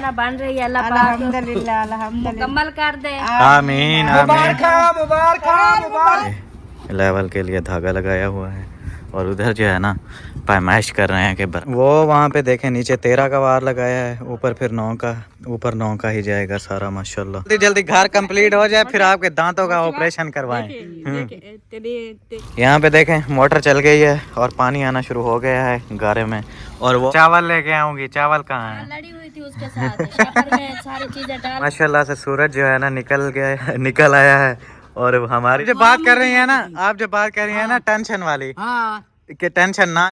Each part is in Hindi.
ना बन रही है, अल्लाह पाक अल्हम्दुलिल्लाह अल्हम्दुलिल्लाह मुकम्मल कर दे। आमीन आमीन। लेवल के लिए धागा लगाया हुआ है और उधर जो है ना पैमाइश कर रहे हैं कि वो वहाँ पे देखें नीचे 13 का वार लगाया है, ऊपर फिर 9 का, ऊपर 9 का ही जाएगा सारा माशाल्लाह। जल्दी जल्दी घर कंप्लीट हो जाए फिर आपके दांतों का ऑपरेशन करवाएं। यहाँ पे देखें मोटर चल गई है और पानी आना शुरू हो गया है गारे में। और वो चावल लेके आऊंगी, चावल कहाँ है? लड़ी हुई थी उसके साथ शक्कर में सारी चीजें डाल। माशाल्लाह से सूरज जो है ना निकल आया है। और हमारी जो बात कर रही है ना, आप जो बात कर रही है ना टेंशन वाली, कि टेंशन ना।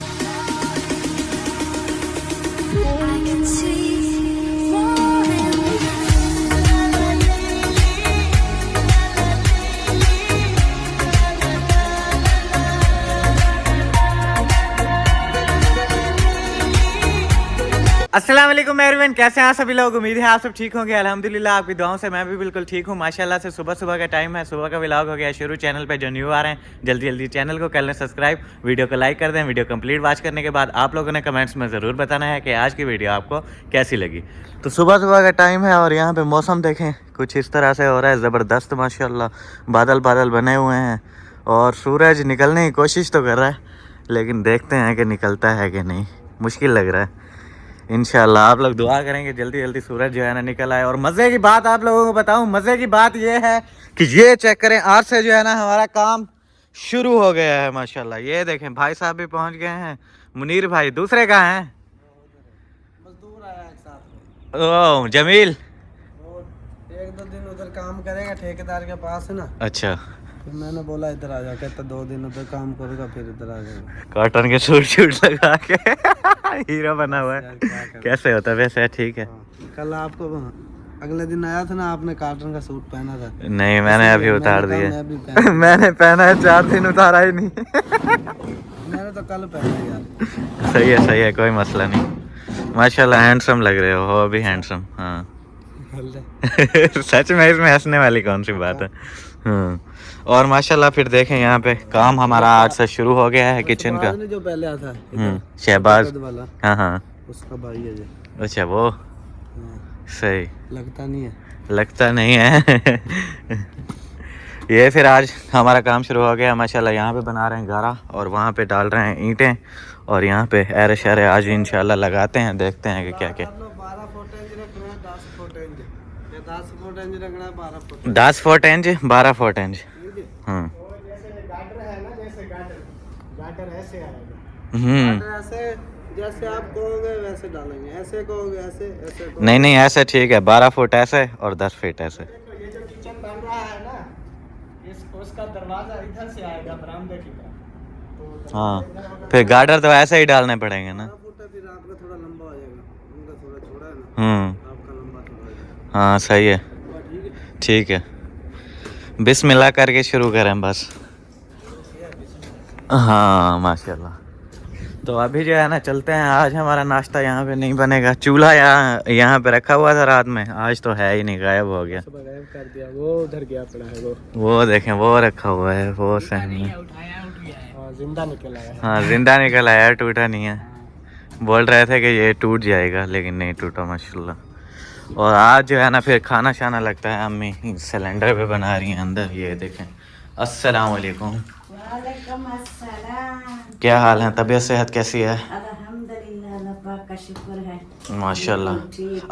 अस्सलाम वालेकुम एवरीवन, कैसे हैं आप सभी लोग? उम्मीद है आप सब ठीक होंगे। अल्हम्दुलिल्लाह आपकी दुआओं से मैं भी बिल्कुल ठीक हूँ माशाल्लाह से। सुबह सुबह का टाइम है, सुबह का व्लॉग हो गया शुरू। चैनल पे जो न्यू आ रहे हैं जल्दी जल्दी चैनल को कर लें सब्सक्राइब, वीडियो को लाइक कर दें। वीडियो कंप्लीट वॉच करने के बाद आप लोगों ने कमेंट्स में ज़रूर बताना है कि आज की वीडियो आपको कैसी लगी। तो सुबह सुबह का टाइम है और यहाँ पर मौसम देखें कुछ इस तरह से हो रहा है, ज़बरदस्त माशाल्लाह। बादल बादल बने हुए हैं और सूरज निकलने की कोशिश तो कर रहा है, लेकिन देखते हैं कि निकलता है कि नहीं, मुश्किल लग रहा है। इंशाल्लाह आप लोग दुआ करेंगे जल्दी जल्दी सूरज जो है ना निकल आए। और मज़े की बात आप लोगों को बताऊं, मज़े की बात ये है कि ये चेक करें, आज से जो है ना हमारा काम शुरू हो गया है माशाल्लाह। ये देखें भाई साहब भी पहुंच गए हैं। मुनीर भाई दूसरे कहाँ हैं? मजदूर आया एक साथ। ओह जमील एक दो दिन उधर काम करेगा ठेकेदार के पास है ना। अच्छा, फिर मैंने बोला इधर आ जा, कहता 2 दिन उधर काम करूँगा फिर इधर आ जाएगा। कॉटन के सूट लगा के हीरो बना हुआ है। कैसे होता है वैसे? ठीक है। कल आपको अगले दिन आया था ना, आपने कॉटन का सूट पहना था। नहीं मैंने अभी उतार दिया। मैं मैंने पहना है 4 दिन, उतारा ही नहीं। मैंने तो कल पहना यार। सही है कोई मसला नहीं। माशाल्लाह हैंडसम लग रहे हो अभी, हैंडसम। हाँ सच में इसमें हंसने वाली कौन सी बात है। और माशाल्लाह फिर देखें यहाँ पे काम हमारा आज से शुरू हो गया है किचन का। जो पहले आता शहबाज वाला, हाँ उसका भाई है ये। अच्छा वो सही लगता नहीं है, लगता नहीं है। ये फिर आज हमारा काम शुरू हो गया माशाल्लाह। यहाँ पे बना रहे हैं गारा और वहाँ पे डाल रहे हैं ईंटें और यहाँ पे एर शहर आज इंशाल्लाह लगाते हैं, देखते हैं कि क्या क्या। 12 फुट इंच रखना है, 10 फुट इंच, 10 फुट इंच रखना है, 12 foot 10 foot inch 12 foot inch. गाटर ऐसे आएगा। ऐसे जैसे आप कहोगे वैसे डालेंगे, ऐसे कहोगे ऐसे कहोगे। नहीं ऐसे ठीक है, 12 फुट ऐसे और 10 फीट ऐसे। ये जो किचन बन रहा है ना, उसका दरवाजा इधर से आएगा बरामदे की तरफ। हाँ फिर गार्डर तो ऐसे ही डालने पड़ेंगे ना। फिर आपका थोड़ा लंबा हो जाएगा, उनका थोड़ा छोटा है ना, आपका लंबा थोड़ा हो जाएगा। हाँ सही है, ठीक है। बिस्मिल्लाह करके शुरू करें बस। हाँ माशाल्लाह। तो अभी जो है ना चलते हैं। आज हमारा नाश्ता यहाँ पे नहीं बनेगा, चूल्हा यहाँ पे रखा हुआ था रात में, आज तो है ही नहीं, गायब हो गया। गायब कर दिया, वो उधर गया पड़ा है। वो देखें वो रखा हुआ है, वो सहन में जिंदा निकल आया। हाँ जिंदा निकल आया, टूटा नहीं है। बोल रहे थे कि ये टूट जाएगा लेकिन नहीं टूटा माशाल्लाह। और आज जो है ना फिर खाना शाना लगता है, अम्मी सिलेंडर पे बना रही हैं अंदर। ये देखें। अस्सलाम वालेकुम। वालेकुम अस्सलाम। क्या हाल है, तबीयत सेहत कैसी है? अल्हम्दुलिल्लाह, अल्लाह पाक का शुक्र है माशाल्लाह।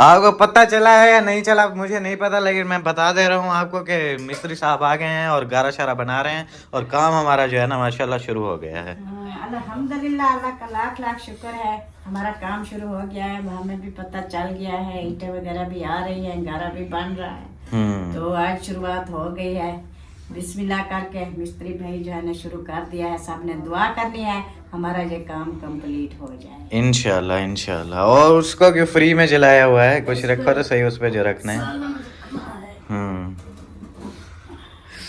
आपको पता चला है या नहीं चला मुझे नहीं पता, लेकिन मैं बता दे रहा हूँ आपको कि मिस्त्री साहब आ गए हैं और गारा शारा बना रहे हैं और काम हमारा जो है ना माशाल्लाह शुरू हो गया है। अल्हम्दुलिल्लाह, अल्लाह का लाख लाख शुक्र है, हमारा काम शुरू हो गया है। हमें भी पता चल गया है, ईंटें वगैरह भी आ रही हैं, गारा भी बन रहा है। तो आज शुरुआत हो गई है। बिस्मिल्लाह करके मिस्त्री भाई जो है ना शुरू कर दिया है। सब ने दुआ करनी है हमारा ये काम कंप्लीट हो जाए इंशाल्लाह इंशाल्लाह। और उसको क्यों फ्री में जलाया हुआ है, कुछ रखो तो सही उस पे जो रखना है।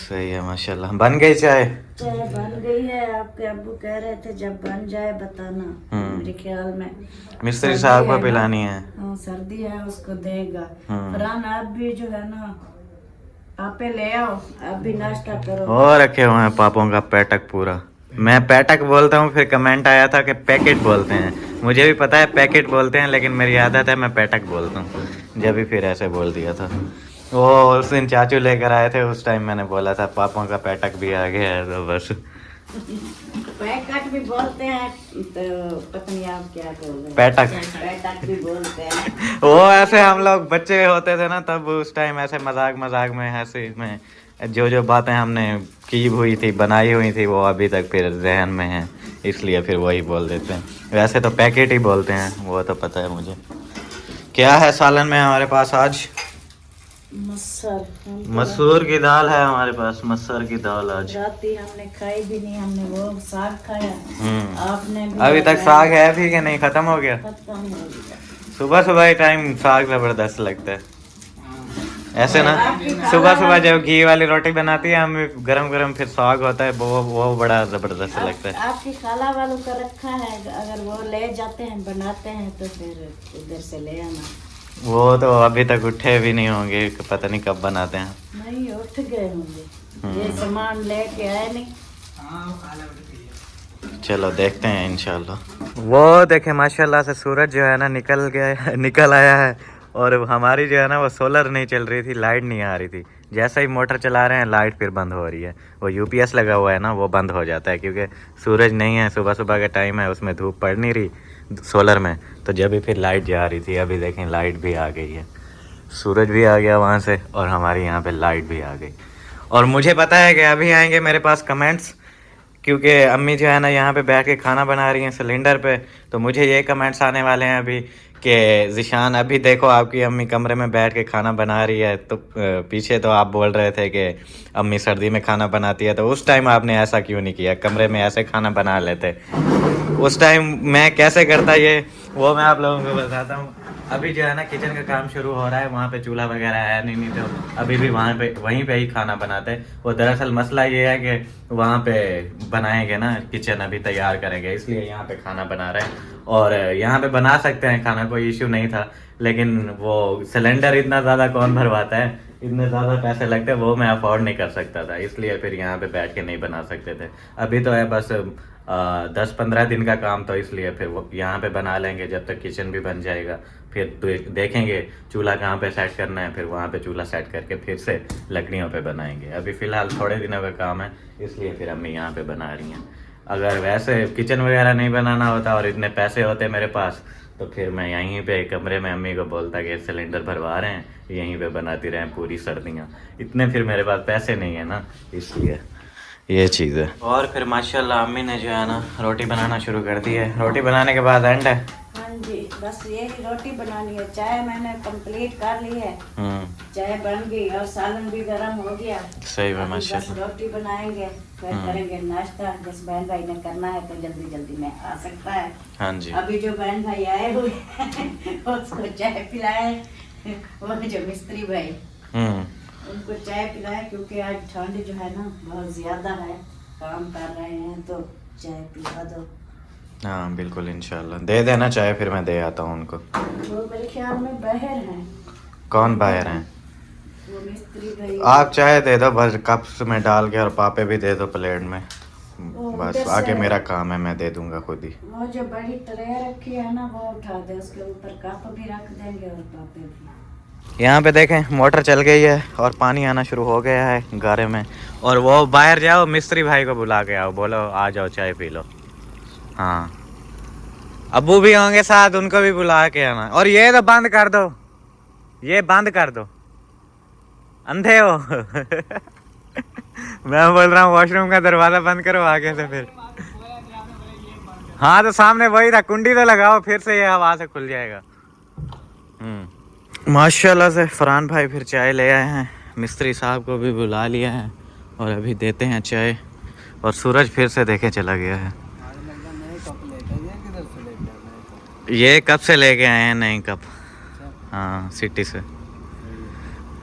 सही है माशाल्लाह। बन गई चाय? चाय बन गई है। आपके अब्बू कह रहे थे जब बन जाए बताना। मेरे ख्याल में मिस्त्री साहब को पिलानी है। हाँ सर्दी है, उसको देगा। फरहान आप भी जो है ना आपे ले आओ, आप भी नाश्ता करो। और रखे हुए हैं पापों का पैटक पूरा। मैं पैटक बोलता हूँ, फिर कमेंट आया था कि पैकेट बोलते हैं। मुझे भी पता है पैकेट बोलते हैं, लेकिन मेरी आदत है मैं पैटक बोलता हूँ। जब भी फिर ऐसे बोल दिया था। वो उस दिन चाचू लेकर आए थे, उस टाइम मैंने बोला था पापा का पैटक भी आ गया है, तो बस पैकट भी बोलते हैं, तो पता नहीं आप क्या बोल पैटक पैटक भी बोलते हैं। वो ऐसे हम लोग बच्चे होते थे ना, तब उस टाइम ऐसे मजाक मजाक में हंसी में जो बातें हमने की हुई थी, बनाई हुई थी, वो अभी तक फिर जहन में है, इसलिए फिर वही बोल देते हैं। वैसे तो पैकेट ही बोलते हैं, वो तो पता है मुझे। क्या है सालन में हमारे पास आज? मसूर की दाल है हमारे पास, मसूर की दाल आज। राती हमने खाई भी नहीं, हमने वो साग खाया। आपने भी अभी तक साग है भी कि नहीं, खत्म हो गया? खत्म हो गया। सुबह सुबह टाइम साग जबरदस्त लगता है ऐसे ना। सुबह सुबह जब घी वाली रोटी बनाती है हम, गरम गरम फिर साग होता है, वो बड़ा जबरदस्त लगता है। आपकी खाला वालों का रखा है, अगर वो ले जाते हैं बनाते हैं तो फिर उधर से ले आना। वो तो अभी तक उठे भी नहीं होंगे, पता नहीं कब बनाते हैं। नहीं उठ गए होंगे, ये सामान लेके आए नहीं। चलो देखते हैं इंशाल्लाह। वो देखे माशाल्लाह से सूरज जो है ना निकल आया है, और हमारी जो है ना वो सोलर नहीं चल रही थी, लाइट नहीं आ रही थी। जैसे ही मोटर चला रहे हैं लाइट फिर बंद हो रही है। वो यूपीएस लगा हुआ है ना, वो बंद हो जाता है क्योंकि सूरज नहीं है, सुबह सुबह का टाइम है, उसमें धूप पड़ नहीं रही सोलर में, तो जब भी फिर लाइट जा रही थी। अभी देखें लाइट भी आ गई है, सूरज भी आ गया वहाँ से, और हमारी यहाँ पे लाइट भी आ गई। और मुझे पता है कि अभी आएंगे मेरे पास कमेंट्स, क्योंकि अम्मी जो है ना यहाँ पे बैठ के खाना बना रही हैं सिलेंडर पे, तो मुझे ये कमेंट्स आने वाले हैं अभी कि ज़िशान अभी देखो आपकी अम्मी कमरे में बैठ के खाना बना रही है, तो पीछे तो आप बोल रहे थे कि अम्मी सर्दी में खाना बनाती है, तो उस टाइम आपने ऐसा क्यों नहीं किया, कमरे में ऐसे खाना बना लेते। उस टाइम मैं कैसे करता ये वो मैं आप लोगों को बताता हूँ। अभी जो है ना किचन का काम शुरू हो रहा है, वहाँ पे चूल्हा वगैरह है नहीं तो अभी भी वहीं पे ही खाना बनाते हैं। वो दरअसल मसला ये है कि वहाँ पे बनाएंगे ना, किचन अभी तैयार करेंगे, इसलिए यहाँ पे खाना बना रहे हैं। और यहाँ पे बना सकते हैं खाना, कोई इश्यू नहीं था, लेकिन वो सिलेंडर इतना ज़्यादा कौन भरवाता है, इतने ज़्यादा पैसे लगते हैं, वो मैं अफोर्ड नहीं कर सकता था, इसलिए फिर यहाँ पे बैठ के नहीं बना सकते थे। अभी तो है बस 10-15 दिन का काम, तो इसलिए फिर वो यहाँ पे बना लेंगे जब तक किचन भी बन जाएगा। फिर देखेंगे चूल्हा कहाँ पे सेट करना है, फिर वहाँ पे चूल्हा सेट करके फिर से लकड़ियों पे बनाएंगे। अभी फ़िलहाल थोड़े दिनों का काम है, इसलिए फिर अम्मी यहाँ पे बना रही हैं। अगर वैसे किचन वगैरह नहीं बनाना होता और इतने पैसे होते मेरे पास, तो फिर मैं यहीं पे कमरे में अम्मी को बोलता कि सिलेंडर भरवा रहे हैं, यहीं पे बनाती रहें पूरी सर्दियाँ। इतने फिर मेरे पास पैसे नहीं है ना, इसलिए ये चीज़ है। और फिर माशाल्लाह अम्मी ने जो है ना रोटी बनाना शुरू कर दी है। रोटी बनाने के बाद एंड है। हाँ जी, बस ये रोटी बनानी है। चाय मैंने कंप्लीट कर ली है, चाय बन गई और सालन भी गर्म हो गया। सही है माशाल्लाह। रोटी बनाएंगे फिर करेंगे नाश्ता। जिस बहन भाई ने करना है तो जल्दी जल्दी में आ सकता है। हाँ जी। अभी जो बहन भाई आए हुए हैं उसको चाय पिलाए, वो जो मिस्त्री भाई उनको चाय पिलाए, क्योंकि आज ठंड जो है ना बहुत ज्यादा है, काम कर रहे हैं, तो चाय पिला दो। हाँ बिल्कुल इंशाल्लाह दे देना चाय, फिर मैं दे आता हूँ उनको। वो मेरे ख्याल में बाहर हैं। कौन बाहर हैं? वो मिस्त्री भाई। आप चाय दे दो बस कप्स में डाल के, और पापे भी दे दो प्लेट में, बस आगे मेरा काम है, मैं दे दूंगा खुद ही। वो जो बड़ी ट्रे रखी है ना वो उठा दे, उसके ऊपर कप भी रख देंगे और पापे भी। यहाँ पे देखें मोटर चल गई है और पानी आना शुरू हो गया है गारे में। और वो बाहर जाओ मिस्त्री भाई को बुला के आओ, बोलो आ जाओ चाय पी लो। हाँ अब्बू भी होंगे साथ, उनको भी बुला के आना। और ये तो बंद कर दो, ये बंद कर दो, अंधे हो। मैं बोल रहा हूँ वॉशरूम का दरवाजा बंद करो आगे से फिर। हाँ तो सामने वही था, कुंडी तो लगाओ, फिर से ये हवा से खुल जाएगा। माशाल्लाह से फरहान भाई फिर चाय ले आए हैं, मिस्त्री साहब को भी बुला लिया है और अभी देते हैं चाय। और सूरज फिर से देखे चला गया है। ये कब से लेके आए हैं नए कप? हाँ सिटी से।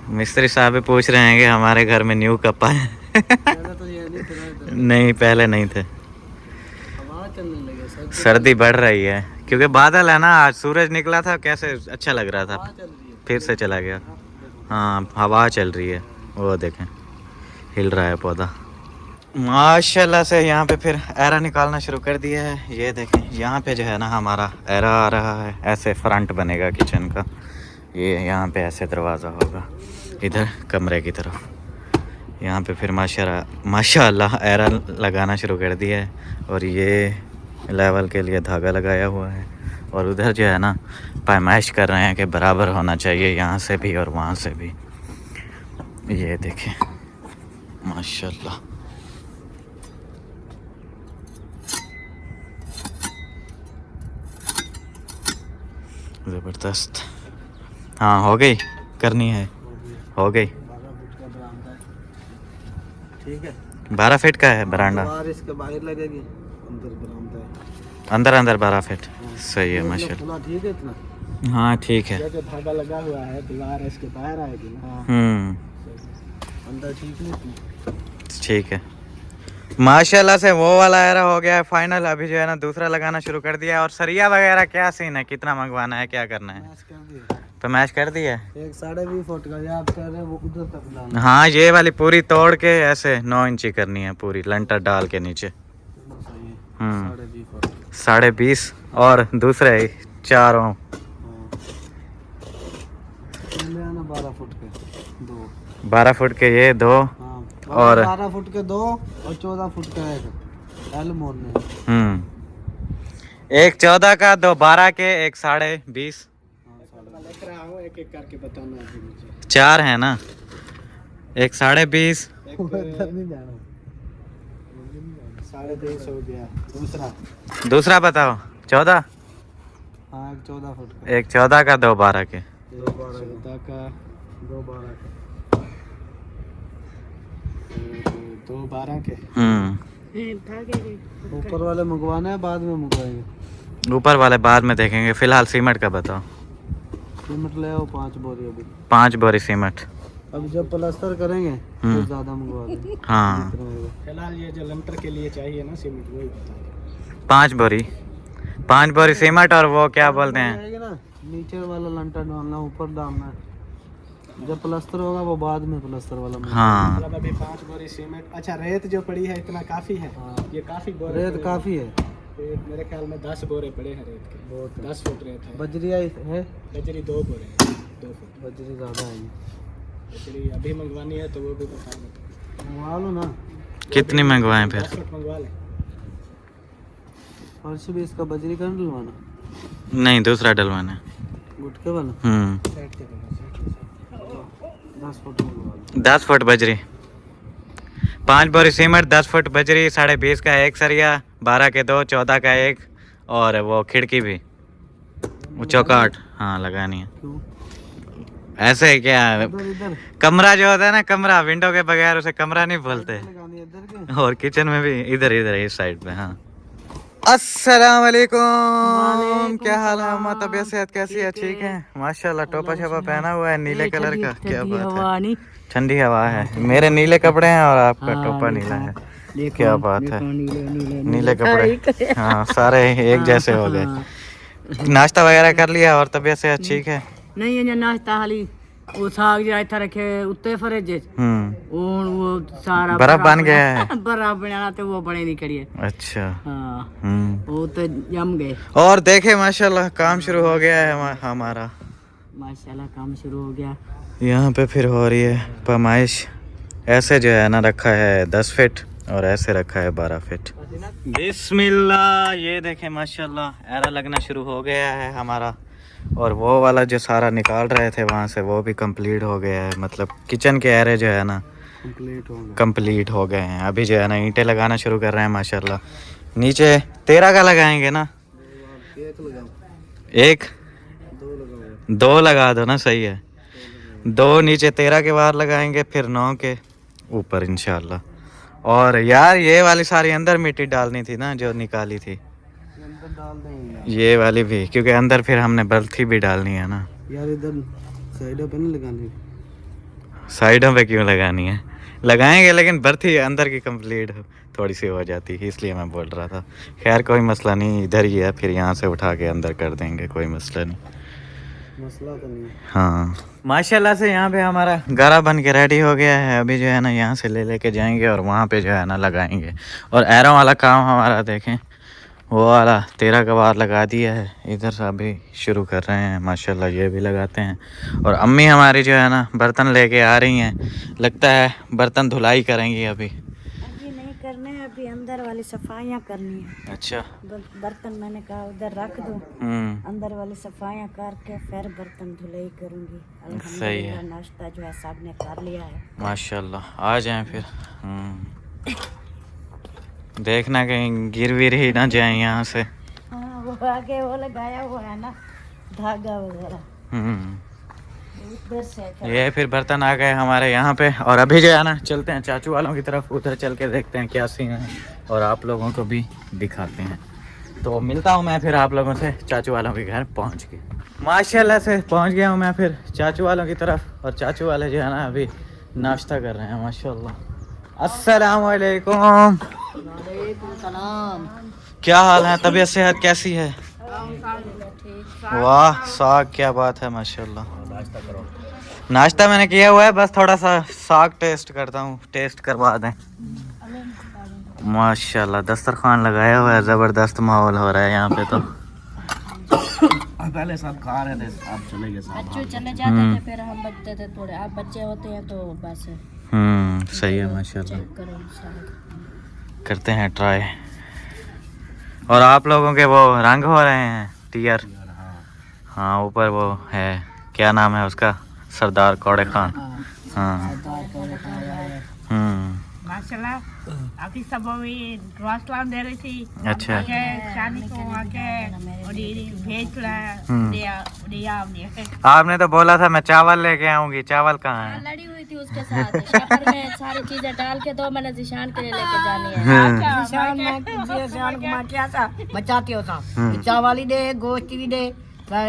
मिस्त्री साहब भी पूछ रहे हैं कि हमारे घर में न्यू कप आए। नहीं पहले नहीं थे। सर्दी बढ़ रही है क्योंकि बादल है ना, आज सूरज निकला था, कैसे अच्छा लग रहा था, फिर से चला गया। हाँ हवा चल रही है, वो देखें हिल रहा है पौधा। माशाल्लाह से यहाँ पे फिर एरा निकालना शुरू कर दिया है। ये देखें यहाँ पे जो है ना हमारा एरा आ रहा है, ऐसे फ्रंट बनेगा किचन का। ये यहाँ पे ऐसे दरवाज़ा होगा इधर कमरे की तरफ। यहाँ पे फिर माशाल्लाह एरा लगाना शुरू कर दिया है और ये लेवल के लिए धागा लगाया हुआ है। और उधर जो है ना पैमाइश कर रहे हैं कि बराबर होना चाहिए यहाँ से भी और वहाँ से भी। ये देखें माशाल्लाह। ज़बरदस्त। हाँ हो गई, करनी है, हो गई। 12 फुट का बरामदा है। ठीक है, 12 फीट का है बरांडा, बाहर इसके बाहर लगेगी, अंदर बरामदा है। अंदर अंदर 12 फीट। सही है माशाल्लाह। खुला ठीक है इतना। हाँ ठीक है। जो धागा लगा हुआ है दीवार इसके बाहर आएगी ना। अंदर ठीक नहीं। ठीक है माशाल्लाह से वो वाला एरा हो गया है फाइनल। अभी जो है ना दूसरा लगाना शुरू कर दिया है। और सरिया वगैरह क्या सीन है, कितना मंगवाना है, क्या करना है? तो मैच कर दिया है। एक 2.5 फुट का याद कर रहे वो उधर तक डालना। हाँ ये वाली पूरी तोड़ के ऐसे 9 इंची करनी है पूरी, लंटर डाल के नीचे। 2.5 फुट। 20.5 और दूसरे चारों 12 फुट के 2। 12 फुट के ये 2 और 12 फुट के 2 और 14 फुट का एक एल मोड़ने। एक 14 का, 2 12 के, एक 20.5। लिख रहा हूँ एक एक करके बताना अभी मुझे। 4 है ना, एक 20.5। नहीं जाना, 23.5 हो गया। दूसरा बताओ 14। हाँ एक 14 फुट का, एक 14 का, 2 12 के। 14 का 2 12 के, 2 12 के। ऊपर वाले मंगवाने हैं बाद में मंगवाएंगे। ऊपर वाले बाद में देखेंगे, फिलहाल सीमेंट का बताओ। सीमेंट ले आओ 5 बोरी अभी। 5 बोरी सीमेंट। अब जब प्लास्टर करेंगे तो ज्यादा मंगवा देंगे। हाँ फिलहाल ये जो लंटर के लिए चाहिए ना सीमेंट वही बता। 5 बोरी सीमेंट। और वो क्या बोलते हैं ना, नीचे वाला लंटर डालना, ऊपर डालना है। जब प्लास्टर होगा वो बाद में प्लास्टर वाला। हाँ मतलब अभी 5 बोरी सीमेंट। अच्छा रेत जो पड़ी है इतना काफी है। ये काफी बोरे रेत काफी है। मेरे ख्याल में 10 बोरे पड़े हैं रेत के। 10 फुट रेत है। बजरी है, बजरी 2 बोरे, 2 फुट। बजरी ज्यादा है। बजरी अभी मंगवानी है तो वो भी बता दो। मंगवा लो ना। कितनी मंगवाएं फिर? 10 फुट मंगवा लें। फर्श भी इसका बजरी का डलवाना? नहीं दूसरा डलवाना। गुटके वाला? 10 फुट मंगवा लो। 10 फुट बजरी, 5 बोरी सीमेंट, 10 फुट बजरी, 20.5 का एक सरिया, 12 के 2, 14 का एक, और वो खिड़की भी, वो चौकाट। हाँ लगानी है। क्यों? ऐसे ही क्या, इधर कमरा जो होता है ना, कमरा विंडो के बगैर उसे कमरा नहीं बोलते। लगानी है इधर के। और किचन में भी इधर इस साइड पे। हाँ अस्सलाम वालेकुम, क्या हाल है अम्मा? तबीयत सेहत कैसी है? ठीक है माशाल्लाह। टोपा शोपा पहना हुआ है नीले कलर का, क्या बात है। ठंडी हवा है। मेरे नीले कपड़े हैं और आपका टोपा नीला है, क्या बात है। नीले कपड़े हाँ सारे एक जैसे हो गए। नाश्ता वगैरह कर लिया और तबीयत सेहत ठीक है? नहीं ये नाश्ता हाली वो साग जो इतना रखे उत्ते फ्रिज वो सारा बर्फ बन गया है। बर्फ बनाना तो वो बड़े नहीं करिए। अच्छा हाँ वो तो जम गए। और देखे माशाल्लाह काम शुरू हो गया है हमारा। माशाल्लाह काम शुरू हो गया। यहाँ पे फिर हो रही है पैमाइश। ऐसे जो है ना रखा है 10 फीट और ऐसे रखा है 12 फीट। बिस्मिल्लाह। ये देखें माशाल्लाह एरा लगना शुरू हो गया है हमारा। और वो वाला जो सारा निकाल रहे थे वहाँ से वो भी कंप्लीट हो गया है। मतलब किचन के एरे जो है ना कंप्लीट हो गए हैं। अभी जो है ना ईंटें लगाना शुरू कर रहे हैं माशाल्लाह। नीचे 13 का लगाएंगे ना? एक 2 लगा दो ना, सही है। 2 नीचे 13 के बाहर लगाएंगे, फिर 9 के ऊपर इंशाल्लाह। और यार ये वाली सारी अंदर मिट्टी डालनी थी ना जो निकाली थी, ये वाली भी, क्योंकि अंदर फिर हमने बल्थी भी डालनी है ना यार। इधर साइडों पे नहीं लगानी? साइडों पे क्यों लगानी है? लगाएंगे लेकिन बर्थी अंदर की कंप्लीट थोड़ी सी हो जाती है, इसलिए मैं बोल रहा था। खैर कोई मसला नहीं, इधर ही है, फिर यहाँ से उठा के अंदर कर देंगे, कोई मसला नहीं। मसला तो नहीं। हाँ माशाल्लाह से यहाँ पे हमारा गारा बन के रेडी हो गया है। अभी जो है ना यहाँ से ले लेके जाएंगे और वहाँ पे जो है ना लगाएंगे। और एरों वाला काम हमारा देखें वो वाला 13 कबार लगा दिया है। इधर से अभी शुरू कर रहे हैं माशाल्लाह, ये भी लगाते हैं। और अम्मी हमारी जो है ना बर्तन लेके आ रही हैं, लगता है बर्तन धुलाई करेंगी अभी। अभी नहीं करने हैं, अभी अंदर वाली सफाइयाँ करनी है। अच्छा। बर्तन मैंने कहा उधर रख दो, अंदर वाली सफाइयाँ करके फिर बर्तन धुलाई करूँगी। सही है। नाश्ता जो है सब ने कर लिया है माशाल्लाह। आ जाएं फिर। देखना कहीं गिर विर ही ना जाए यहाँ से। हाँ, वो आगे वो लगाया हुआ है ना धागा वगैरह, उधर से। ये फिर बर्तन आ गए हमारे यहाँ पे। और अभी जो है ना चलते हैं चाचू वालों की तरफ, उधर चल के देखते हैं क्या सीन है और आप लोगों को भी दिखाते हैं। तो मिलता हूँ मैं फिर आप लोगों से चाचू वालों के घर पहुँच के। माशाल्लाह से पहुँच गया हूँ मैं फिर चाचू वालों की तरफ। और चाचू वाले जो है ना अभी नाश्ता कर रहे हैं माशाल्लाह। अस्सलाम वालेकुम। क्या हाल है, तबीयत सेहत कैसी है? वाह साग, क्या बात है माशाल्लाह। नाश्ता मैंने किया हुआ है, बस थोड़ा सा साग टेस्ट करता हूँ, टेस्ट करवा दें। माशाल्लाह दस्तरखान लगाया हुआ है, ज़बरदस्त माहौल हो रहा है यहाँ पे। तो पहले सब खा रहे थे, अब चले गए सब। बच्चों चले जाते थे, फिर हम बचते थे थोड़े। अब बच्चे होते हैं तो बस सही है माशाल्लाह। करो करते हैं ट्राई। और आप लोगों के वो रंग हो रहे हैं टीयर। हाँ ऊपर वो है, क्या नाम है उसका, सरदार कौड़े खान। हाँ माशाल्लाह। अभी सब रोसलाम दे रही थी। अच्छा। शानी को आके भेज आपने तो बोला था मैं चावल लेके आऊंगी, चावल कहाँ है? लड़ी हुई थी उसके साथ। शक्कर में सारी चीजें डाल के दो, मैंने जिशान के लिए लेके जानी है। बचाती होता चावल ही दे, गोश्त भी दे,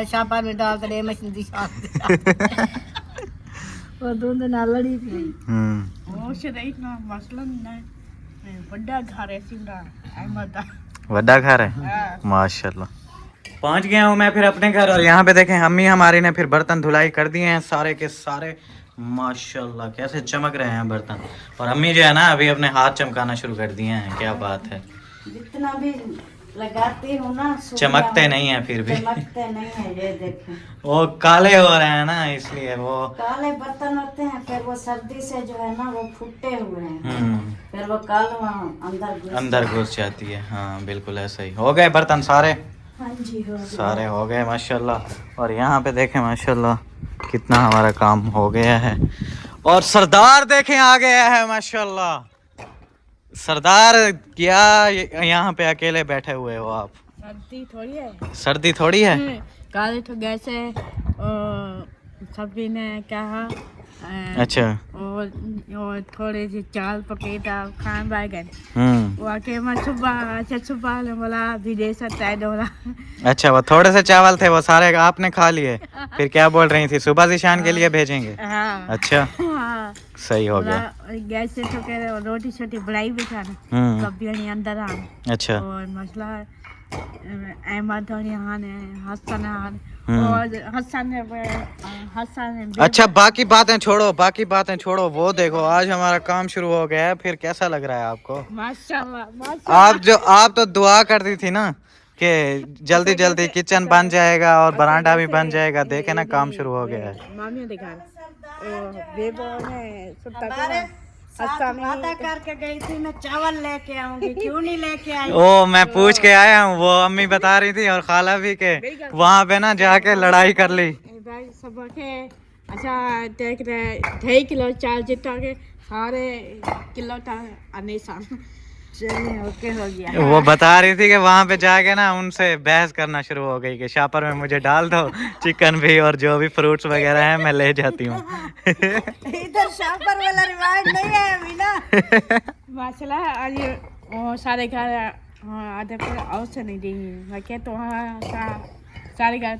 शापर में डाल के दे, मशीन वो दोनों ना लड़ी थी। वड्डा घर है माशाल्लाह। पहुंच गया हूँ मैं फिर अपने घर। और यहाँ पे देखें अम्मी हमारी ने फिर बर्तन धुलाई कर दिए हैं सारे के सारे माशाल्लाह। कैसे चमक रहे हैं बर्तन। और अम्मी जो है ना अभी अपने हाथ चमकाना शुरू कर दिए हैं। क्या बात है, जितना भी लगाती हूँ ना चमकते नहीं है फिर भी। चमकते नहीं है, ये देखें वो काले हो रहे हैं ना, इसलिए वो काले बर्तन होते हैं। फिर वो सर्दी से जो है ना वो फूटे हुए हैं, फिर वो काल अंदर घुस जाती है। हाँ बिल्कुल ऐसा ही। हो गए बर्तन सारे? हाँ जी हो गए। सारे हो गए माशाल्लाह। और यहाँ पे देखें माशाल्लाह कितना हमारा काम हो गया है। और सरदार देखें आ गया है माशाल्लाह। सरदार क्या यहाँ पे अकेले बैठे हुए हो आप? सर्दी थोड़ी है, सर्दी थोड़ी है। काले तो गैसे सब्जी ने कहा अच्छा। और थोड़े से चाल पके था खान बैगन वो आके मैं सुबह ने बोला भी दे सकता है डोला। अच्छा वो थोड़े से चावल थे वो सारे आपने खा लिए, फिर क्या बोल रही थी सुबह जिशान के लिए भेजेंगे? हाँ। अच्छा हाँ। सही हो गया। गैस से तो कह रहे रोटी छोटी बनाई भी था ना, कभी नहीं अंदर आ। अच्छा। और मसला अहमद और यहाँ ने हसन और हसन ने अच्छा बाकी बातें छोड़ो, वो देखो आज हमारा काम शुरू हो गया है। फिर कैसा लग रहा है आपको? माशाल्लाह। आप तो दुआ करती थी ना कि जल्दी जल्दी किचन बन जाएगा और बरांडा भी बन जाएगा। देखे ना काम शुरू हो गया है। मामी दिखा वादा करके गई थी मैं चावल लेके आऊंगी, क्यों नहीं लेके आई? ओ मैं पूछ के आया हूँ, वो अम्मी बता रही थी और खाला भी के वहाँ पे ना जाके लड़ाई कर ली। सब के अच्छा 2 किलो चावल जितना के सारे किलो ओके हो गया। वो बता रही थी कि वहाँ पे जाके ना उनसे बहस करना शुरू हो गई कि शापर में मुझे डाल दो चिकन भी और जो भी फ्रूट्स वगैरह है मैं ले जाती हूँ। इधर शापर वाला रिवाज नहीं है अभी ना। माशाल्लाह आज वो सारे घर आधे पर औसत नहीं दी मैं क्या तो सारे घर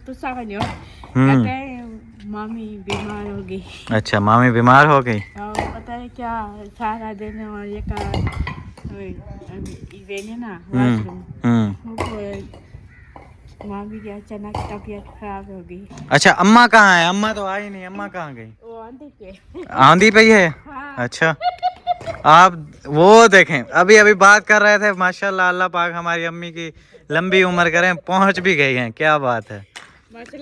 तू समझ लो कहते हैं मामी बीमार हो गई। अच्छा मामी बीमार हो गई। पता है क्या सारा दिन और ये का ना मामी की अचानक तबीयत खराब हो गई। अच्छा अम्मा कहाँ है? अम्मा तो आई नहीं, अम्मा कहाँ गई? वो आंधी पे आंधी पे ही है। हाँ। अच्छा आप वो देखें, अभी अभी बात कर रहे थे माशाल्लाह, अल्लाह पाक हमारी अम्मी की लंबी उम्र करें, पहुंच भी गई हैं, क्या बात है।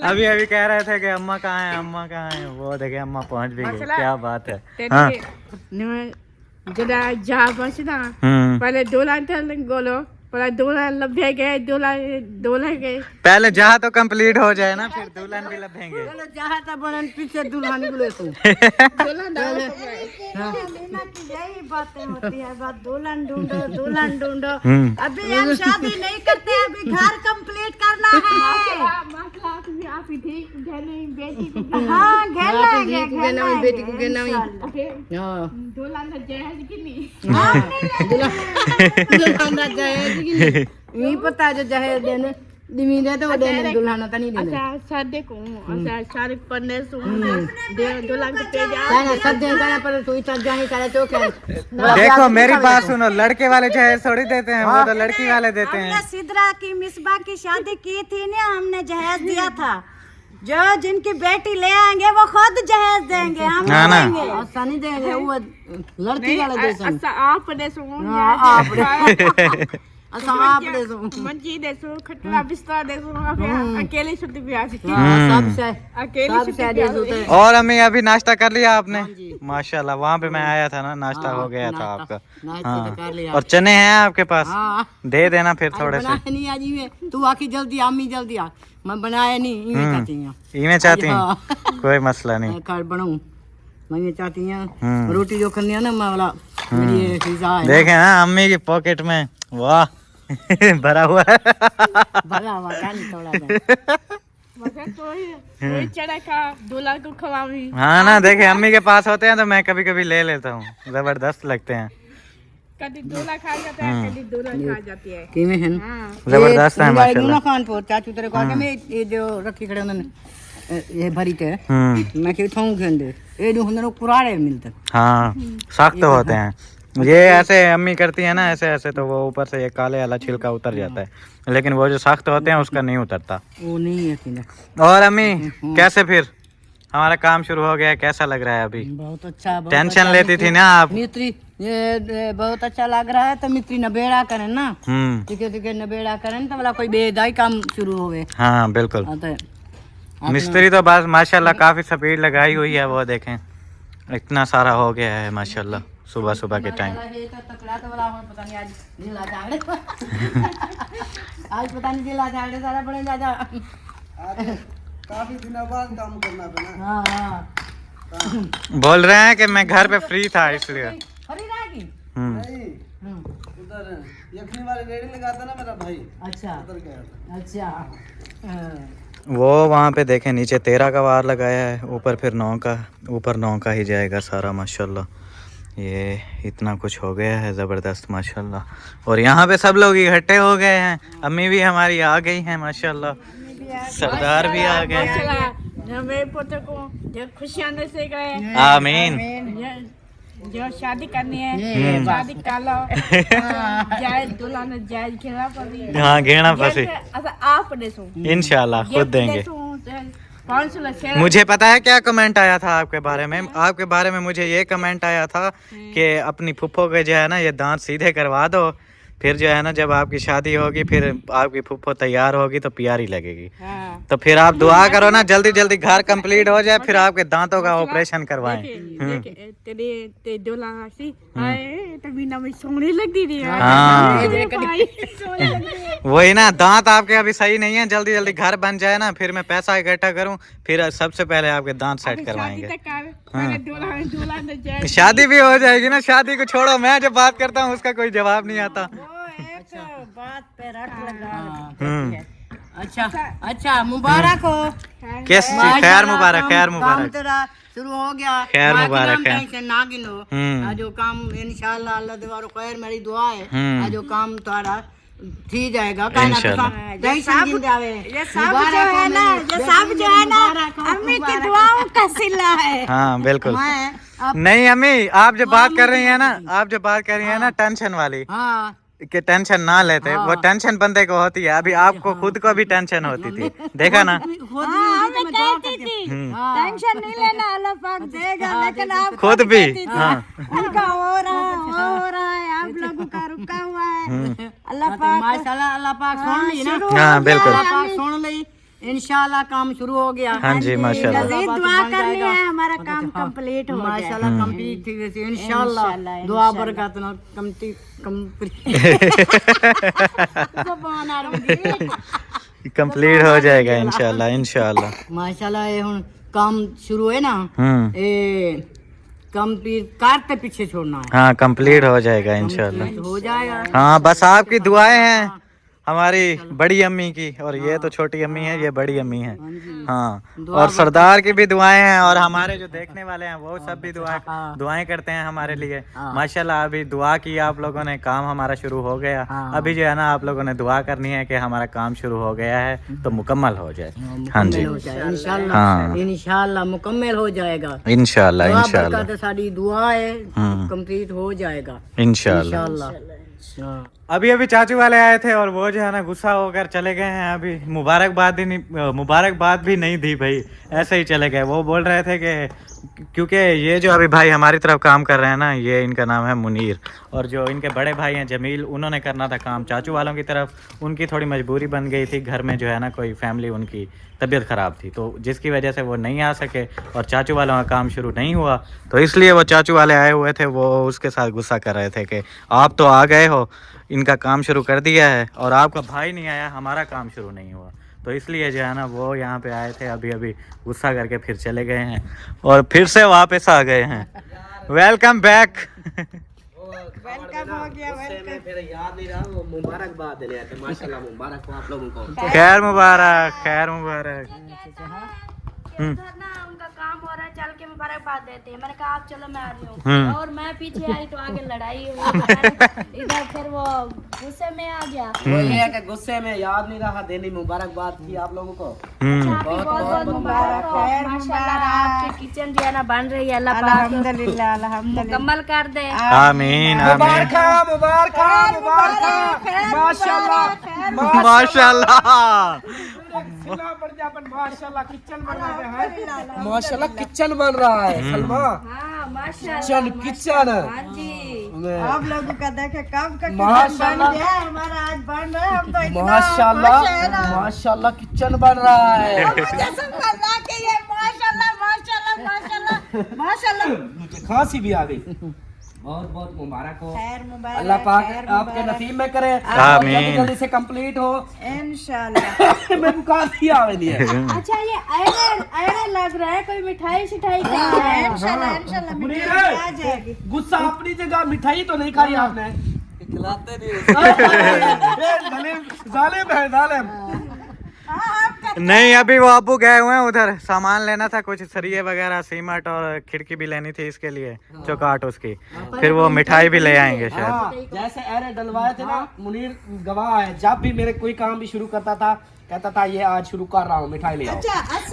अभी अभी कह रहे थे कि अम्मा कहाँ है, अम्मा कहाँ है, वो देखे अम्मा पहुंच भी गई, क्या बात है। हाँ पहले गोलो दुल्हन गए पहले जहाँ तो कंप्लीट हो जाए ना, फिर दुल्हन भी लभेंगे। जहाँ तक बनन पीछे दुल्हन बोले तो यही बातें होती है, बात दुल्हन ढूंढो दुल्हन ढूंढो। अभी हम शादी नहीं करते, अभी घर कंप्लीट करना है। हाँ बेटी को कहना नहीं पता जो जहे देने दिमीने तो देने दुल्हन तो नहीं देने। अच्छा सादे को अच्छा सारे पन्ने सु दुल्हन के पे जा सब दिन का पर तू इतना जाने का तो क्या। देखो मेरी बात सुनो, लड़के वाले जहेज थोड़ी देते हैं, वो तो लड़की वाले देते हैं। हमने सिद्रा की मिसबा की शादी की थी ना, हमने जहेज दिया था। जो जिनकी बेटी ले आएंगे वो खुद जहेज देंगे, हम देंगे ऐसा नहीं देंगे, वो लड़की वाले देते हैं। आप दे सो आप दे सो मंजी दे सो खटला बिस्तर दे सो, अकेले छुट्टी भी आ सकती सबसे अकेले दे सो। और अम्मी अभी नाश्ता कर लिया आपने? माशाल्लाह, वहाँ पे मैं आया था ना, नाश्ता हो गया था आपका। हाँ। और चने हैं आपके पास? दे देना फिर थोड़े से। नहीं आज में तू आखी जल्दी अम्मी जल्दी आ, मैं बनाया नहीं इवें चाहती हूँ, कोई मसला नहीं, कार्ड बनाऊं मैं चाहती हूँ। रोटी जो करनी है ना मैं वाला मेरी पिज़्ज़ा है। देखे ना अम्मी की पॉकेट में, वाह भरा हुआ है। भरा हुआ नहीं थोड़ा चढ़ा का दूल्हा को खवावी। हाँ ना, देखे अम्मी के पास होते हैं तो मैं कभी कभी ले लेता हूँ, जबरदस्त लगते हैं। कभी दूल्हा खा जाता है, कभी दुल्हन खा जाती है। किਵੇਂ हैं जबरदस्त है माशाल्लाह। खान पर चाचू तेरे को आके मैं ये जो रखी खड़े उन्होंने ये भरी थे मैं कि थाऊं खेंदे ये जो उन्होंने कुराड़े मिलते। हाँ सख्त होते हैं ये, ऐसे अम्मी करती है ना ऐसे ऐसे, तो वो ऊपर से ये काले वाला छिलका उतर जाता है, लेकिन वो जो सख्त होते हैं उसका नहीं उतरता। वो नहीं है। और अम्मी कैसे फिर हमारा काम शुरू हो गया, कैसा लग रहा है अभी? बहुत अच्छा। टेंशन लेती थी ना आप? मिस्त्री ये बहुत अच्छा लग रहा है, तो मिस्त्री नबेड़ा करें ना, ठीक है नबेड़ा करें तो वाला कोई बेदाई काम शुरू होवे। हाँ बिल्कुल। मिस्त्री तो बस माशाल्लाह काफी स्पीड लगाई हुई है, वो देखें इतना सारा हो गया है माशाल्लाह सुबह सुबह के टाइम। आज पता नहीं जिला झाड़े सारा बड़े ज्यादा काफी दिनों बाद काम करना पड़ा। हाँ बोल रहे हैं कि मैं घर पे फ्री था इसलिए। उधर यखनी वाले रेडी लगाता ना मेरा भाई। अच्छा उधर गया था। अच्छा वो वहाँ पे देखें नीचे 13 का वार लगाया है, ऊपर फिर 9 का, ऊपर 9 का ही जाएगा सारा माशाल्लाह। ये इतना कुछ हो गया है ज़बरदस्त माशाल्लाह। और यहाँ पे सब लोग इकट्ठे हो गए हैं, अम्मी भी हमारी आ गई हैं माशाल्लाह, सरदार भी आ गए हैं। मेरे पुत्र को जो खुशियाँ से गए, आमीन। जो शादी करनी है शादी कर लो, जायज दुल्हन जायज घेरा पड़ी। हाँ घेरा पसी आप देसो इंशाल्लाह खुद देंगे। 500 मुझे पता है क्या कमेंट आया था आपके बारे में, आपके बारे में मुझे ये कमेंट आया था कि अपनी फुफ्फो के जो है ना ये दांत सीधे करवा दो, फिर जो है ना जब आपकी शादी होगी फिर आपकी फुफ्फो तैयार होगी तो प्यारी लगेगी। तो फिर आप दुआ करो ना जल्दी जल्दी घर कंप्लीट हो जाए, फिर आपके दांतों का ऑपरेशन करवाएं। तेरे दुल्हन सी आए तभी ना मैं सोने लगती थी। हाँ वही ना, दांत आपके अभी सही नहीं है, जल्दी जल्दी घर बन जाए ना, फिर मैं पैसा इकट्ठा करूं, फिर सबसे पहले आपके दांत सेट करवाएंगे। शादी भी हो जाएगी ना, शादी को छोड़ो, मैं जब बात करता हूँ उसका कोई जवाब नहीं आता। बात पे रट लगा। अच्छा अच्छा मुबारक हो। किस खैर मुबारक, खैर मुबारक। तेरा शुरू हो गया, खैर मुबारक है। टेंशन ना गिनो, जो काम इंशाल्लाह अल्लाह दीवारो खैर मेरी दुआ है, जो काम तुम्हारा थी जाएगा। टेंशन गिन जावे। ये सब जो है ना, ये सब जो है ना अम्मी की दुआओं का सिला है। हाँ बिल्कुल। नहीं अम्मी आप जो बात कर रही है ना, आप जो बात कर रही है ना टेंशन वाली, हाँ कि टेंशन ना लेते, वो टेंशन बंदे को होती है। अभी आपको खुद को भी टेंशन होती थी, देखा ना। टेंशन नहीं लेना, अल्लाह पाक देगा, लेकिन आप खुद भी उनका हो रहा अल्लाह पाक माशाल्लाह अल्लाह पाक सुन ली ना। हाँ बिल्कुल, अल्लाह पाक सुन ली, इंशाल्लाह काम शुरू हो गया। हाँ जी माशाल्लाह। मज़ीद दुआ करनी है, हमारा काम कंप्लीट हो जाए माशाल्लाह कंप्लीट थी वैसे इंशाल्लाह। इंशाल्लाह, दुआ बरकत ना कंप्लीट हो जाएगा इंशाल्लाह इंशाल्लाह। माशाल्लाह ये हुन काम शुरू है ना, ये कंप्लीट करते पीछे छोड़ना है। हाँ कंप्लीट हो जाएगा इंशाल्लाह। हो जाएगा। हाँ बस आपकी दुआएं हैं हमारी बड़ी अम्मी की, और ये तो छोटी अम्मी है, ये बड़ी अम्मी है। हाँ और सरदार की भी दुआएं हैं, और हमारे जो देखने वाले हैं वो सब भी दुआएं करते हैं हमारे लिए। माशाल्लाह अभी दुआ की आप लोगों ने, काम हमारा शुरू हो गया। अभी जो है ना आप लोगों ने दुआ करनी है कि हमारा काम शुरू हो गया है तो मुकम्मल हो जाए। हाँ जी इंशाल्लाह, हाँ इंशाल्लाह मुकम्मल हो जाएगा इंशाल्लाह दुआ इंशाल्लाह बरकत सारी दुआ है, कंप्लीट हो जाएगा इंशाल्लाह। इंशाल्लाह। अभी अभी चाचू वाले आए थे और वो जो है ना गुस्सा होकर चले गए हैं। अभी मुबारकबाद भी नहीं दी भाई, ऐसे ही चले गए। वो बोल रहे थे कि क्योंकि ये जो अभी भाई हमारी तरफ काम कर रहे हैं ना, ये इनका नाम है मुनीर, और जो इनके बड़े भाई हैं जमील, उन्होंने करना था काम चाचू वालों की तरफ। उनकी थोड़ी मजबूरी बन गई थी, घर में जो है ना कोई फैमिली उनकी तबीयत ख़राब थी, तो जिसकी वजह से वो नहीं आ सके और चाचू वालों का काम शुरू नहीं हुआ। तो इसलिए वो चाचू वाले आए हुए थे, वो उसके साथ गुस्सा कर रहे थे कि आप तो आ गए हो, इनका काम शुरू कर दिया है, और आपका भाई नहीं आया, हमारा काम शुरू नहीं हुआ। तो इसलिए जो है ना वो यहाँ पे आए थे, अभी अभी गुस्सा करके फिर चले गए हैं और फिर से वापस आ गए हैं। Welcome back. वेलकम हो गया, वेलकम। फिर याद नहीं रहा, वो मुबारकबाद देने आए थे। माशाल्लाह मुबारक हो आप लोगों को। खैर मुबारक, खैर मुबारक। उधर ना उनका काम हो रहा है, चल के मुबारकबाद देते हैं। मैंने कहा आप चलो मैं आ रही हूँ, और मैं पीछे आई तो आगे लड़ाई हो गई। इधर फिर वो गुस्से में आ गया। वो ये है कि गुस्से में याद नहीं रहा देनी मुबारकबाद की आप लोगों को। बहुत बहुत मुबारक हो, माशाल्लाह आपकी किचन जो है ना बन रही है, अल्लाह पाक अल्हम्दुलिल्लाह अल्हम्दुलिल्लाह। मुकम्मल कर दे। आमीन आमीन। मुबारक माशाल्लाह माशाल्लाह माशाल्लाह किचन बन रहा है। माशाल्लाह किचन बन रहा है सलमा। हाँ माशाल्लाह किचन हाँ जी। आप लोगों का देखे कब का माशाल्लाह। बन गया है, हमारा आज बन रहा है। हम तो इतना माशाल्लाह माशाल्लाह किचन बन रहा है। अल्लाह के ये माशाल्लाह माशाल्लाह माशाल्लाह माशाल्लाह। मुझे खांसी भी आ गई। बहुत बहुत मुबारक हो, खैर मुबारक, अल्लाह पाक खैर आपके मुबारक। नसीब में करे, आमीन। जल्दी जल्दी से कंप्लीट हो इंशाल्लाह। मैं बुखार आवे नहीं है। अच्छा ये आयरन लग रहा है, कोई मिठाई शिठाई खा रहा है? इंशाल्लाह इंशाल्लाह मुनीर, मिठाई आ जाएगी। गुस्सा अपनी जगह, मिठाई तो नहीं खाई आपने। खिलाते नहीं। जालिम है जालिम। नहीं अभी वो अबू गए हुए हैं उधर, सामान लेना था, कुछ सरिये वगैरह, सीमेंट और खिड़की भी लेनी थी इसके लिए, चौकाट उसकी। फिर वो मिठाई भी ले आएंगे शायद। हाँ, जैसे अरे डलवाए थे ना, मुनीर गवाह है, जब भी मेरे कोई काम भी शुरू करता था कहता था ये आज शुरू कर रहा हूँ, मिठाई ले आओ।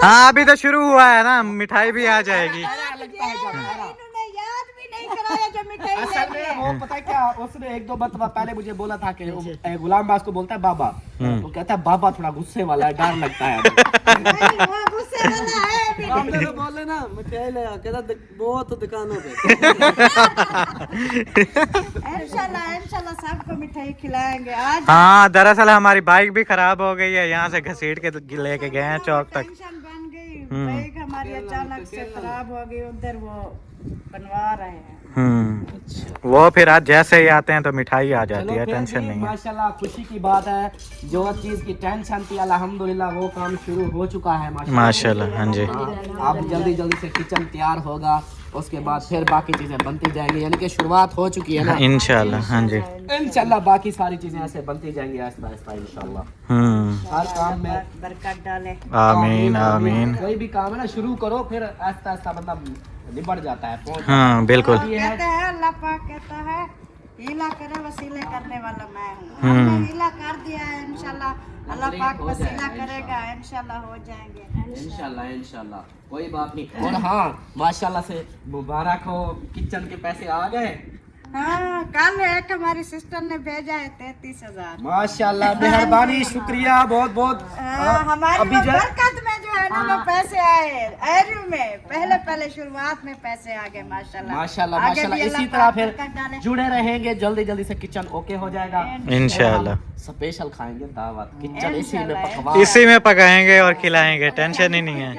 हाँ अभी तो शुरू हुआ है ना, मिठाई भी आ जाएगी। इन्होंने याद भी नहीं कराया जो मिठाई असल में वो पता है क्या, उसने एक दो मरतबा पहले मुझे बोला था कि गुलाम बास को बोलता है बाबा, वो कहता है बाबा थोड़ा गुस्से वाला है, डर लगता है। वो गुस्से वाला है। आपने तो बोले ना मिठाई ले आओ, कहता बहुत दुकानों पे। इंशाल्लाह इंशाल्लाह सबको मिठाई खिलाएंगे आज। हाँ दरअसल हमारी बाइक भी खराब हो गई है, यहाँ से घसीट के लेके गए हैं चौक तक। टेंशन बन गई, बाइक हमारी अचानक से खराब हो गई, उधर वो बनवा रहे हैं। वो फिर आज जैसे ही आते हैं तो मिठाई आ जाती है, टेंशन नहीं है। माशाल्लाह खुशी की बात है, जो चीज की टेंशन थी अल्हम्दुलिल्लाह वो काम शुरू हो चुका है माशाल्लाह। हाँ जी अब जल्दी जल्दी से किचन तैयार होगा, उसके बाद फिर बाकी चीजें बनती जाएंगी, यानी कि शुरुआत हो चुकी है ना इंशाल्लाह। हाँ जी इंशाल्लाह बाकी सारी चीजें ऐसे बनती जाएंगी आहिस्ता आहिस्ता इंशाल्लाह। हर काम में बरकत डाले। आमीन आमीन। कोई भी काम है ना शुरू करो, फिर आहिस्ता आहिस्ता मतलब निपट जाता है। हाँ बिल्कुल। कहते हैं अल्लाह पाक कहता है हीला करे वसीले करने वाला मैं हूँ। हमने हीला कर दिया है, इंशाल्लाह अल्लाह पाक वसीला करेगा, इंशाल्लाह हो जाएंगे। इंशाल्लाह इंशाल्लाह कोई बात नहीं। और हाँ माशाल्लाह से मुबारक हो, किचन के पैसे आ गए। हाँ, कल एक हमारी सिस्टर ने भेजा है 33,000। माशाल्लाह, मेहरबानी, शुक्रिया बहुत बहुत। हमारी अभी वो जो बरकत में जो है ना वो पैसे आए एरियो में, पहले शुरुआत में पैसे आ गए माशाल्लाह। माशाल्लाह आगे माशाल्लाह, भी इसी अल्लाह तरह पाक फिर बरकत डाले। जुड़े रहेंगे, जल्दी जल्दी से किचन ओके हो जाएगा इंशाल्लाह। स्पेशल खाएंगे दावत, किचन इसी में पकवा, इसी में पकाएंगे और खिलाएंगे, टेंशन ही नहीं है।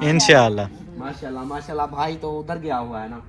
इंशाल्लाह। माशाल्लाह माशाल्लाह। भाई तो उधर गया हुआ है ना,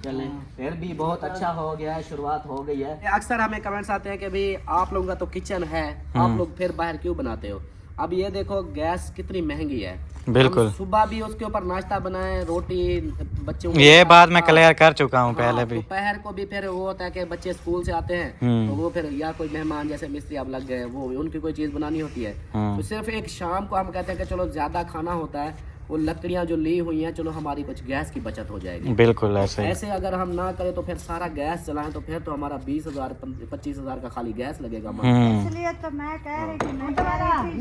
चले फिर भी बहुत अच्छा हो गया है, शुरुआत हो गई है। अक्सर हमें कमेंट्स आते हैं कि भाई आप लोगों का तो किचन है, आप लोग फिर बाहर क्यों बनाते हो। अब ये देखो गैस कितनी महंगी है, बिल्कुल। हम सुबह भी उसके ऊपर नाश्ता बनाए, रोटी बच्चों को, ये बात मैं क्लियर कर चुका हूँ पहले भी। दोपहर को भी फिर वो होता है कि बच्चे स्कूल से आते हैं तो वो फिर या कोई मेहमान जैसे मिस्त्री अब लग गए, वो उनकी कोई चीज बनानी होती है, तो सिर्फ एक शाम को हम कहते हैं कि चलो ज्यादा खाना होता है, वो लकड़ियां जो ली हुई हैं, चलो हमारी कुछ गैस की बचत हो जाएगी। बिल्कुल ऐसे ही। ऐसे अगर हम ना करें तो फिर सारा गैस चलाएं तो फिर तो हमारा 20,000 25,000 का खाली गैस लगेगा। इसलिए तो मैं कह रही थी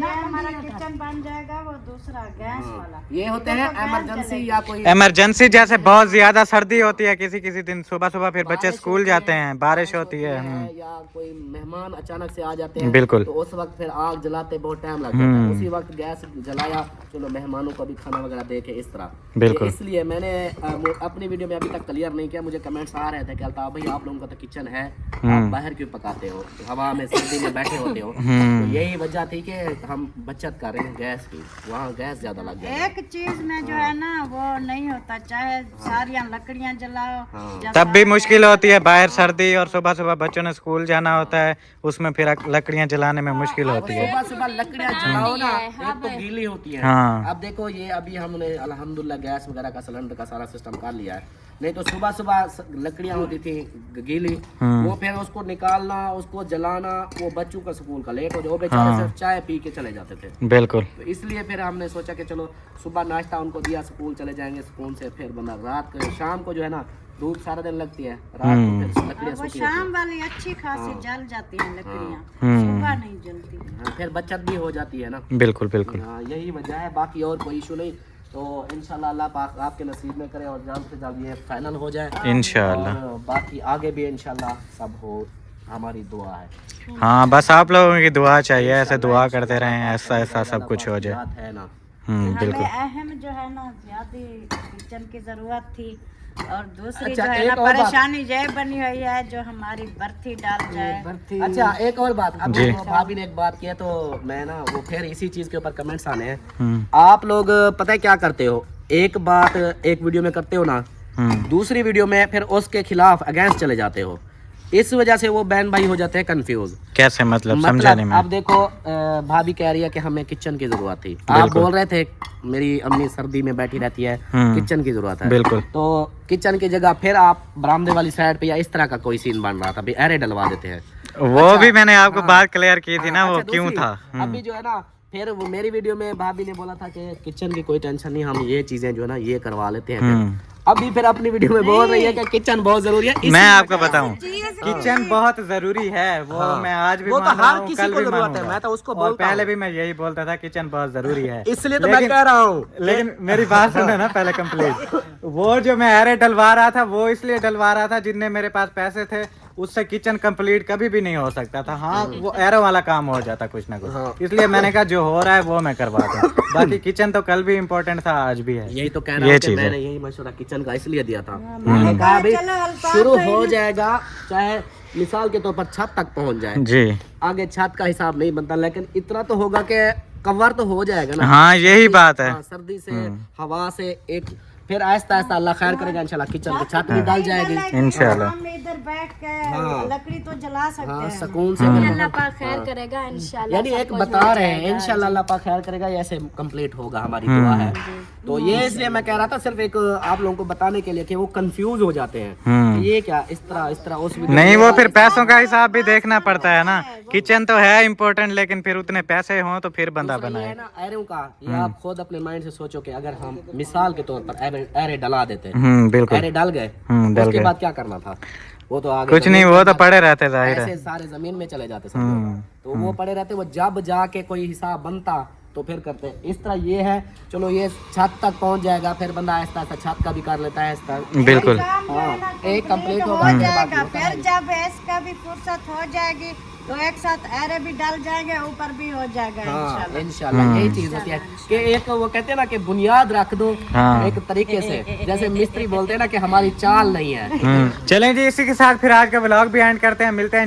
हमारा किचन बन जाएगा वो दूसरा गैस वाला। ये होते हैं इमरजेंसी या कोई इमरजेंसी, जैसे बहुत ज्यादा सर्दी होती है, किसी किसी दिन सुबह सुबह फिर बच्चे स्कूल जाते हैं, बारिश होती है, या कोई मेहमान अचानक से आ जाते हैं, बिल्कुल। तो उस वक्त फिर आग जलाते बहुत टाइम लग जाता है, उसी वक्त गैस जलाया, चलो मेहमानों को भी खाना वगैरह देके इस तरह। बिल्कुल। इसलिए मैंने अपनी वीडियो में अभी तक क्लियर नहीं किया, मुझे कमेंट्स आ रहे थे कि अल्ताफ भाई आप लोगों का तो किचन है, आप बाहर क्यों पकाते हो, हवा में सर्दी में बैठे होते हो। तो यही वजह थी कि हम बचत कर रहे हैं गैस की, वहाँ गैस ज्यादा लग जाए। एक चीज में जो है ना वो नहीं होता, चाहे सारियां लकड़ियां जलाओ जब तब भी मुश्किल होती है, बाहर सर्दी और सुबह सुबह बच्चों ने स्कूल जाना होता है, उसमें फिर लकड़ियां जलाने में मुश्किल होती है। सुबह सुबह लकड़ियां जलाओ ना, एक तो गीली होती है। हाँ। अब देखो ये अभी हमने अल्हम्दुलिल्लाह गैस वगैरह का सिलेंडर का सारा सिस्टम कर लिया है, नहीं तो सुबह सुबह लकड़ियां होती थी गीली, वो फिर उसको निकालना, उसको जलाना, वो बच्चों का स्कूल का लेट हो जाए, वो बेचारे सिर्फ चाय पी के चले जाते थे। बिल्कुल। तो इसलिए फिर हमने सोचा कि चलो सुबह नाश्ता उनको दिया, स्कूल चले जाएंगे, स्कूल से फिर बंदा रात को शाम को जो है ना धूप सारा दिन लगती है, रात को फिर लकड़ियां वो सूखी शाम वाली अच्छी खासी जल जाती है लकड़ियां, सुबह नहीं जलती। हाँ, फिर बचत भी हो जाती है ना। बिल्कुल बिल्कुल। हाँ, यही वजह है, बाकी और कोई इशू नहीं। तो इंशाल्लाह अल्लाह पाक आपके नसीब में करे और जल्द से जल्द ये फाइनल हो जाए इंशाल्लाह। और बाकी आगे भी इंशाल्लाह सब हो, हमारी दुआ है। हाँ, बस आप लोगों की दुआ चाहिए, ऐसे दुआ करते रहें, ऐसा ऐसा सब कुछ हो जाए। बात है ना। बिल्कुल। हमें अहम जो है ना ज्यादा किचन की जरूरत थी, और दूसरी अच्छा, जो है एक ना और बात। परेशानी ये बनी हुई है जो हमारी बर्थी डाल जाए। अच्छा एक और बात, अब जी। वो भाभी ने एक बात की है तो मैं ना वो फिर इसी चीज के ऊपर कमेंट्स आने हैं। आप लोग पता है क्या करते हो, एक बात एक वीडियो में करते हो ना, दूसरी वीडियो में फिर उसके खिलाफ अगेंस्ट चले जाते हो, इस वजह से वो बहन भाई हो जाते हैं कंफ्यूज। कैसे मतलब समझाने में? अब देखो भाभी कह रही है कि हमें किचन की जरूरत थी, आप बोल रहे थे मेरी अम्मी सर्दी में बैठी रहती है, किचन की जरूरत है। बिल्कुल। तो किचन की जगह फिर आप बरामदे वाली साइड पे या इस तरह का कोई सीन बन रहा था, भी अरे डलवा देते हैं। वो भी मैंने आपको बात क्लियर की थी ना, वो अच्छा, क्यों दूसरी, था। अभी जो है ना फिर वो मेरी वीडियो में भाभी ने बोला था कि किचन की कोई टेंशन नहीं, हम ये चीजें जो है ना ये करवा लेते हैं। अभी फिर अपनी वीडियो में बोल रही है कि किचन बहुत जरूरी है। मैं आपको बताऊं, किचन बहुत जरूरी है, वो मैं आज भी वो तो मान रहा हर हूं, किसी कल को भी जरूरत है, मानूंगा। मैं तो उसको और बोलता पहले हूं। भी मैं यही बोलता था किचन बहुत जरूरी है, इसलिए तो मैं कह रहा हूँ। लेकिन मेरी बात सुनो ना पहले कंप्लीट। वो जो मैं एरे डलवा रहा था वो इसलिए डलवा रहा था जिनने मेरे पास पैसे थे, उससे किचन कंप्लीट कभी भी नहीं हो सकता था। हाँ, वो एरो वाला काम हो जाता कुछ ना कुछ, इसलिए मैंने कहा जो हो रहा है वो मैं करवा दूं। बाकी किचन तो कल भी इम्पोर्टेंट था, आज भी है। यही तो कह रहा हूँ कि मैंने यही मशवरा किचन का इसलिए दिया था, मैंने कहा भाई शुरू हो जाएगा, चाहे मिसाल के तौर पर छत तक पहुंच जाए जी। आगे छत का हिसाब नहीं बनता, लेकिन इतना तो होगा कि कवर तो हो जाएगा ना। हाँ, यही बात है। सर्दी से हवा से एक फिर आहिस्ता आहिस्ता अल्लाह खैर करेगा इंशाल्लाह, किचन की छत भी डाल जाएगी इंशाल्लाह। हम इधर बैठ के लकड़ी तो जला सकते हाँ, हैं। सुकून से अल्लाह पाक खैर करेगा इंशाल्लाह। यानी एक बता रहे हैं इंशाल्लाह अल्लाह पाक खैर करेगा, ये ऐसे कंप्लीट होगा, हमारी दुआ है। तो ये इसलिए मैं कह रहा था सिर्फ एक आप लोगों को बताने के लिए कि वो कंफ्यूज हो जाते हैं कि ये क्या इस तरह उस नहीं, वो फिर पैसों का हिसाब भी देखना पड़ता है ना। किचन तो है इम्पोर्टेंट, लेकिन फिर उतने पैसे हों तो फिर बंदा बनाए। है ना एरों का, ये आप खुद अपने माइंड से सोचो कि अगर हम मिसाल के तौर पर एरे डला देते, बिल्कुल। एरे डल गए, डल उसके गए। बाद क्या करना था? वो तो आगे कुछ नहीं, वो तो पड़े रहते जाहिर है। ऐसे सारे जमीन में चले जाते सब लोग। तो वो पड़े रहते, वो जब जाके कोई हिसाब बनता तो फिर करते हैं। इस तरह ये है, चलो ये छत तक पहुंच जाएगा, फिर बंदा आहिस्ता आहिस्ता छत का भी कर लेता है आहिस्ता। बिल्कुल हाँ, एक कंप्लीट हो होगा जाएगा। फिर जब इसका भी फुर्सत हो जाएगी तो एक साथ एरे भी डाल जाएंगे, ऊपर भी हो जाएगा हाँ इंशाल्लाह। यही चीज होती है कि एक वो कहते हैं ना कि बुनियाद रख दो हाँ। एक तरीके से, जैसे मिस्त्री बोलते हैं ना कि हमारी चाल नहीं है। चलें जी, इसी के साथ फिर आज का व्लॉग भी एंड करते हैं। मिलते हैं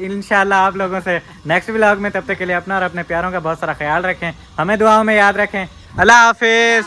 इंशाल्लाह आप लोगों से नेक्स्ट व्लॉग में। तब तक के लिए अपना और अपने प्यारों का बहुत सारा ख्याल रखें, हमें दुआओं में याद रखें। अल्लाह हाफिज।